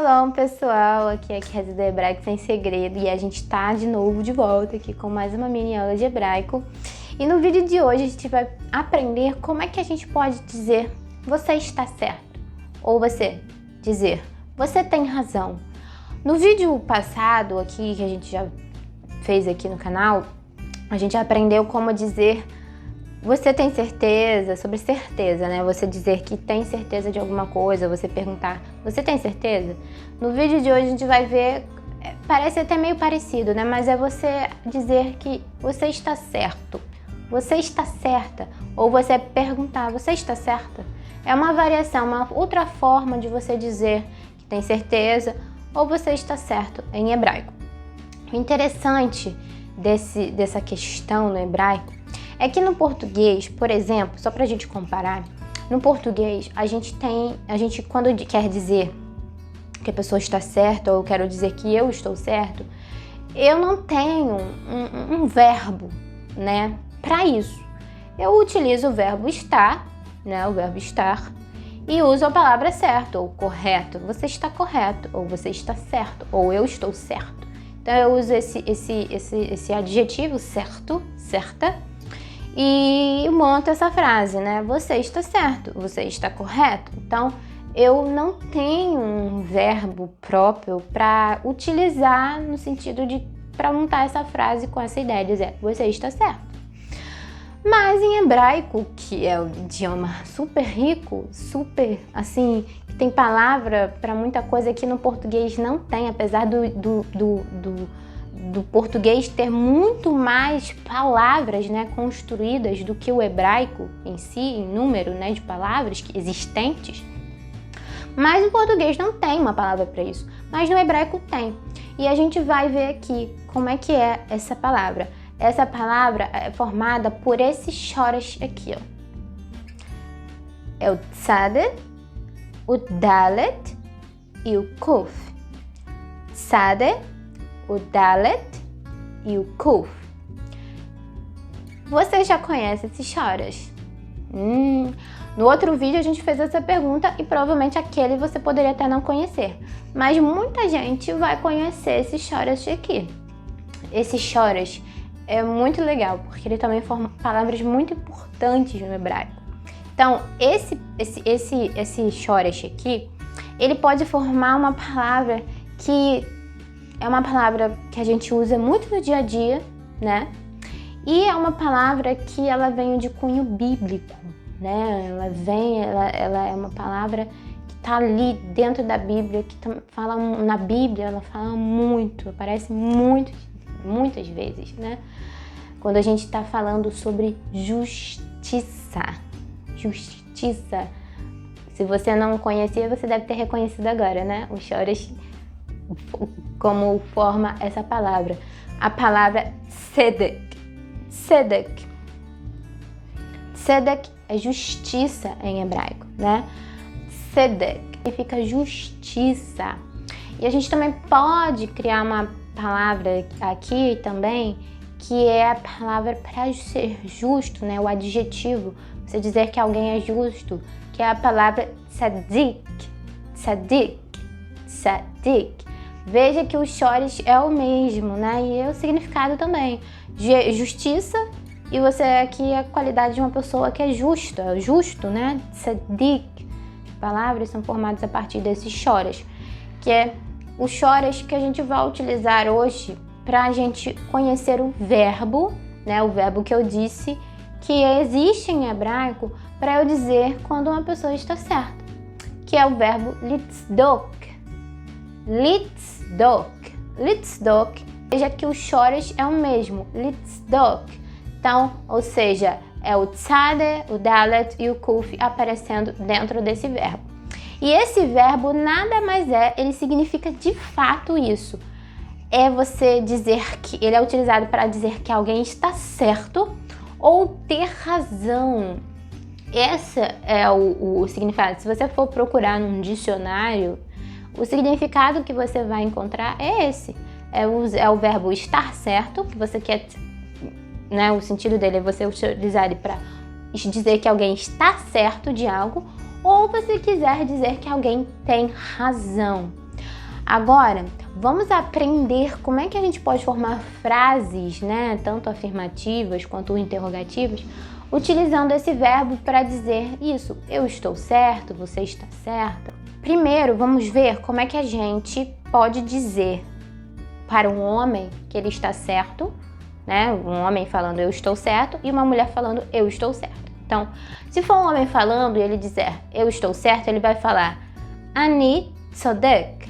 Shalom, pessoal! Aqui é Kézia do Hebraico Sem Segredo e a gente tá de novo de volta aqui com mais uma mini aula de hebraico. E no vídeo de hoje a gente vai aprender como é que a gente pode dizer você está certo ou você dizer você tem razão. No vídeo passado aqui que a gente já fez aqui no canal, a gente aprendeu como dizer você tem certeza, sobre certeza, né? Você dizer que tem certeza de alguma coisa, você perguntar, você tem certeza? No vídeo de hoje a gente vai ver, parece até meio parecido, né? Mas é você dizer que você está certo, você está certa, ou você perguntar, você está certa? É uma variação, uma outra forma de você dizer que tem certeza ou você está certo em hebraico. O interessante dessa questão no hebraico é que no português, por exemplo, só pra gente comparar, no português a gente quando quer dizer que a pessoa está certa ou eu quero dizer que eu estou certo, eu não tenho um verbo, né, para isso. Eu utilizo o verbo estar, né, o verbo estar, e uso a palavra certo ou correto. Você está correto, ou você está certo, ou eu estou certo. Então eu uso esse adjetivo certo, certa, e monto essa frase, né? Você está certo, você está correto. Então, eu não tenho um verbo próprio para utilizar no sentido de para montar essa frase com essa ideia de dizer você está certo. Mas em hebraico, que é o idioma super rico, super assim, que tem palavra para muita coisa que no português não tem, apesar do português ter muito mais palavras, né, construídas do que o hebraico em si, em número, né, de palavras existentes. Mas o português não tem uma palavra para isso, mas no hebraico tem. E a gente vai ver aqui como é que é essa palavra. Essa palavra é formada por esses shoras aqui, ó. É o tzad, o dalet e o kuf. Tzad, o dalet e o kuf. Você já conhece esses shoras? No outro vídeo a gente fez essa pergunta e provavelmente aquele você poderia até não conhecer. Mas muita gente vai conhecer esses shoras aqui. Esses shoras é muito legal, porque ele também forma palavras muito importantes no hebraico. Então, esse shoras aqui, ele pode formar uma palavra que é uma palavra que a gente usa muito no dia a dia, né? E é uma palavra que ela vem de cunho bíblico, né? Ela é uma palavra que está ali dentro da Bíblia, que fala na Bíblia, ela fala muito, aparece muitas vezes, né? Quando a gente está falando sobre justiça. Justiça. Se você não conhecia, você deve ter reconhecido agora, né? O shoras, como forma essa palavra. A palavra tzedek. Tzedek. Tzedek é justiça em hebraico, né? Tzedek significa justiça. E a gente também pode criar uma palavra aqui também, que é a palavra para ser justo, né? O adjetivo. Você dizer que alguém é justo, que é a palavra tzadik. Tzadik. Tzadik. Veja que o shoras é o mesmo, né? E é o significado também. Justiça, e você aqui é a qualidade de uma pessoa que é justa, justo, né? Tzadik. Palavras são formadas a partir desses shoras, que é o shoras que a gente vai utilizar hoje para a gente conhecer o verbo, né? O verbo que eu disse que existe em hebraico para eu dizer quando uma pessoa está certa, que é o verbo litzedok. Litzedok. Litzedok. Veja que o shoras é o mesmo, litzedok. Então, ou seja, é o tzad, o dalet e o kuf aparecendo dentro desse verbo. E esse verbo nada mais é, ele significa de fato isso. É você dizer que ele é utilizado para dizer que alguém está certo ou ter razão. Esse é o significado. Se você for procurar num dicionário, o significado que você vai encontrar é esse. É o verbo estar certo, que você quer, né? O sentido dele é você utilizar ele para dizer que alguém está certo de algo, ou você quiser dizer que alguém tem razão. Agora, vamos aprender como é que a gente pode formar frases, né, tanto afirmativas quanto interrogativas, utilizando esse verbo para dizer isso. Eu estou certo, você está certa. Primeiro, vamos ver como é que a gente pode dizer para um homem que ele está certo, né? Um homem falando eu estou certo e uma mulher falando eu estou certo. Então, se for um homem falando e ele dizer eu estou certo, ele vai falar Ani tzodek.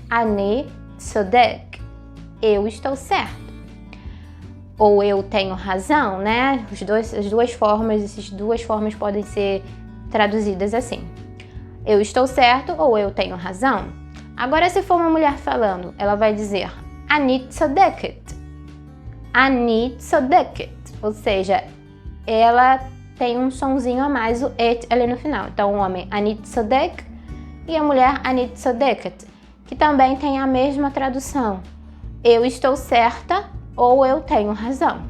Ani tzodek. Eu estou certo. Ou eu tenho razão, né? Essas duas formas podem ser traduzidas assim. Eu estou certo ou eu tenho razão. Agora, se for uma mulher falando, ela vai dizer Ani tzodeket. Ani tzodeket. Ou seja, ela tem um sonzinho a mais, o et ali no final. Então, o homem Ani tzodek e a mulher Ani tzodeket, que também tem a mesma tradução. Eu estou certa ou eu tenho razão.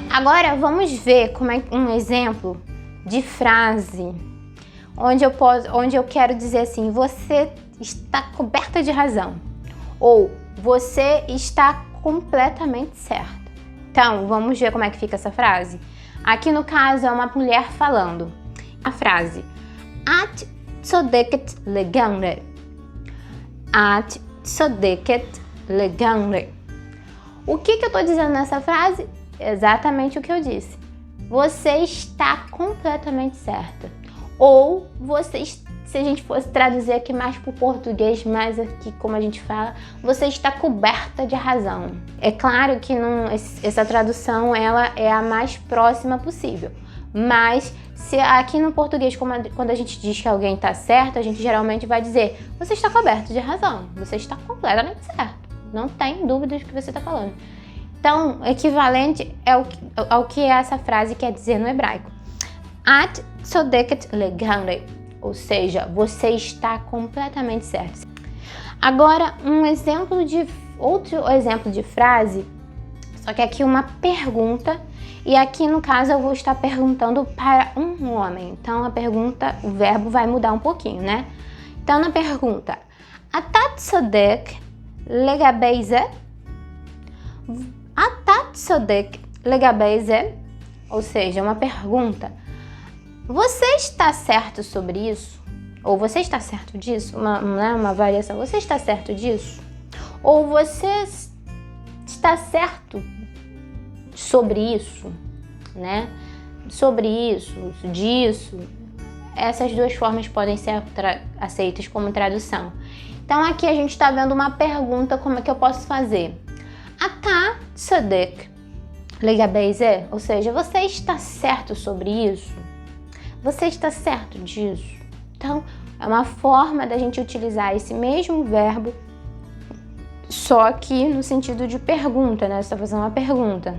Agora, vamos ver como é um exemplo de frase onde eu quero dizer assim, você está coberta de razão, ou você está completamente certa. Então, vamos ver como é que fica essa frase? Aqui no caso é uma mulher falando. A frase At tzodeket legamre. At tzodeket legamre. O que eu estou dizendo nessa frase? Exatamente o que eu disse. Você está completamente certa. Ou você, se a gente fosse traduzir aqui mais para o português, mais aqui como a gente fala, você está coberta de razão. É claro que essa tradução ela é a mais próxima possível. Mas se aqui no português, quando a gente diz que alguém está certo, a gente geralmente vai dizer você está coberto de razão. Você está completamente certo. Não tem dúvidas do que você está falando. Então, equivalente ao que essa frase quer dizer no hebraico. At tzodeket legamre, ou seja, você está completamente certo. Agora, outro exemplo de frase, só que aqui uma pergunta, e aqui no caso eu vou estar perguntando para um homem. Então, o verbo vai mudar um pouquinho, né? Então, na pergunta, Ata tzodek legabe ze? Ata tzodek legabe ze? Ou seja, uma pergunta. Você está certo sobre isso? Ou você está certo disso? Uma variação. Você está certo disso? Ou você está certo sobre isso? Né? Sobre isso, disso. Essas duas formas podem ser aceitas como tradução. Então aqui a gente está vendo uma pergunta, como é que eu posso fazer? Ata tzodek legabe ze? Ou seja, você está certo sobre isso? Você está certo disso? Então, é uma forma da gente utilizar esse mesmo verbo, só que no sentido de pergunta, né? Você está fazendo uma pergunta.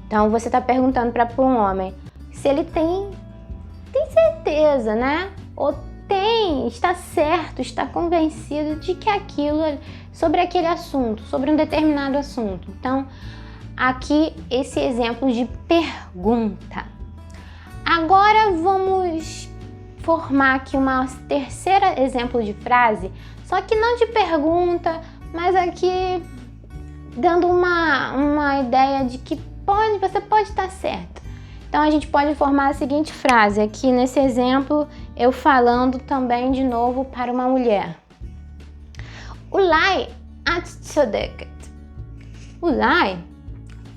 Então, você está perguntando para um homem se ele tem certeza, né? Ou está certo, está convencido de que sobre aquele assunto, sobre um determinado assunto. Então, aqui esse exemplo de pergunta. Agora vamos formar aqui uma terceira exemplo de frase, só que não de pergunta, mas aqui dando uma ideia de que você pode estar certo. Então a gente pode formar a seguinte frase, aqui nesse exemplo eu falando também de novo para uma mulher. Ulai at tzodeket. Ulai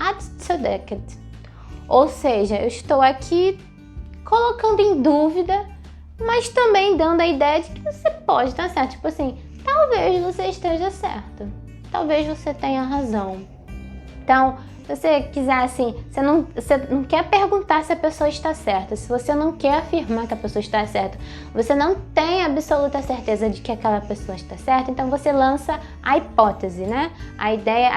at tzodeket. Ou seja, eu estou aqui colocando em dúvida, mas também dando a ideia de que você pode estar certo. Tipo assim, talvez você esteja certo. Talvez você tenha razão. Então, se você quiser assim, você não quer perguntar se a pessoa está certa. Se você não quer afirmar que a pessoa está certa, você não tem absoluta certeza de que aquela pessoa está certa, então você lança a hipótese, né? A ideia,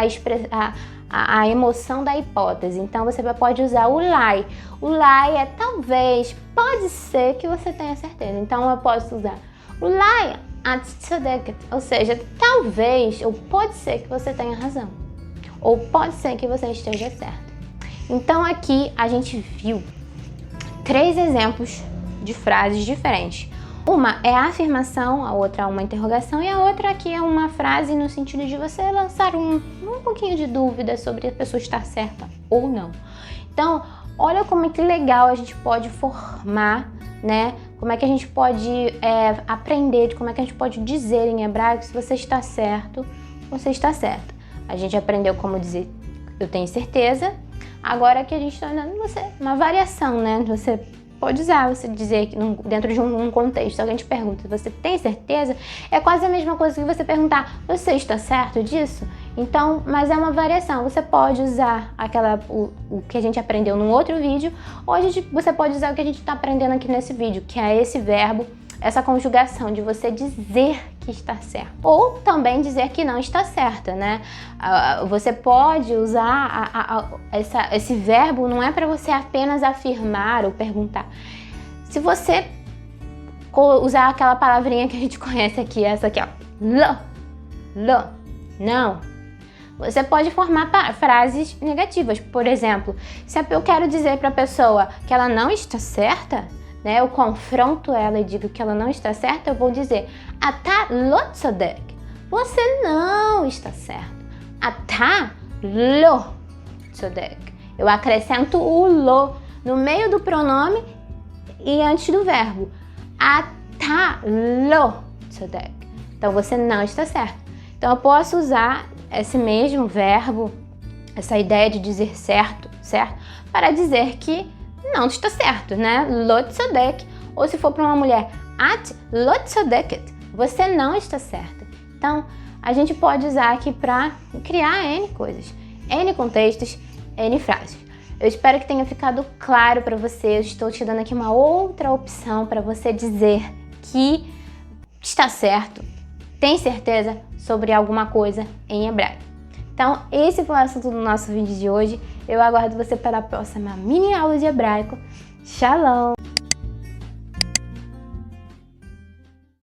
a emoção da hipótese. Então você pode usar o lai. O lai é talvez, pode ser que você tenha certeza. Então eu posso usar o lai at tzodeket, ou seja, talvez ou pode ser que você tenha razão. Ou pode ser que você esteja certo. Então aqui a gente viu 3 exemplos de frases diferentes, Uma é a afirmação, a outra é uma interrogação e a outra aqui é uma frase no sentido de você lançar um pouquinho de dúvida sobre a pessoa estar certa ou não. Então, olha como é que legal a gente pode formar, né? Como é que a gente pode aprender, como é que a gente pode dizer em hebraico se você está certo, você está certa. A gente aprendeu como dizer eu tenho certeza, agora que a gente está dando você uma variação, né? Você pode usar, você dizer que dentro de um contexto, alguém te pergunta, você tem certeza? É quase a mesma coisa que você perguntar, você está certo disso? Então, mas é uma variação, você pode usar o que a gente aprendeu num outro vídeo, ou você pode usar o que a gente está aprendendo aqui nesse vídeo, que é esse verbo, essa conjugação de você dizer que está certo. Ou também dizer que não está certa, né? Você pode usar esse verbo, não é para você apenas afirmar ou perguntar. Se você usar aquela palavrinha que a gente conhece aqui, essa aqui, ó, não. Você pode formar frases negativas. Por exemplo, se eu quero dizer para a pessoa que ela não está certa, né, eu confronto ela e digo que ela não está certa, eu vou dizer Ata lo tzodek. Você não está certo. Ata lo tzodek. Eu acrescento o lo no meio do pronome e antes do verbo. Ata lo tzodek. Então você não está certo. Então eu posso usar esse mesmo verbo, essa ideia de dizer certo, para dizer que não está certo, né? Lo tzodek. Ou se for para uma mulher, at lo tzodeket. Você não está certa. Então, a gente pode usar aqui para criar N coisas, N contextos, N frases. Eu espero que tenha ficado claro para você. Eu estou te dando aqui uma outra opção para você dizer que está certo, tem certeza sobre alguma coisa em hebraico. Então, esse foi o assunto do nosso vídeo de hoje. Eu aguardo você para a próxima mini aula de hebraico. Shalom!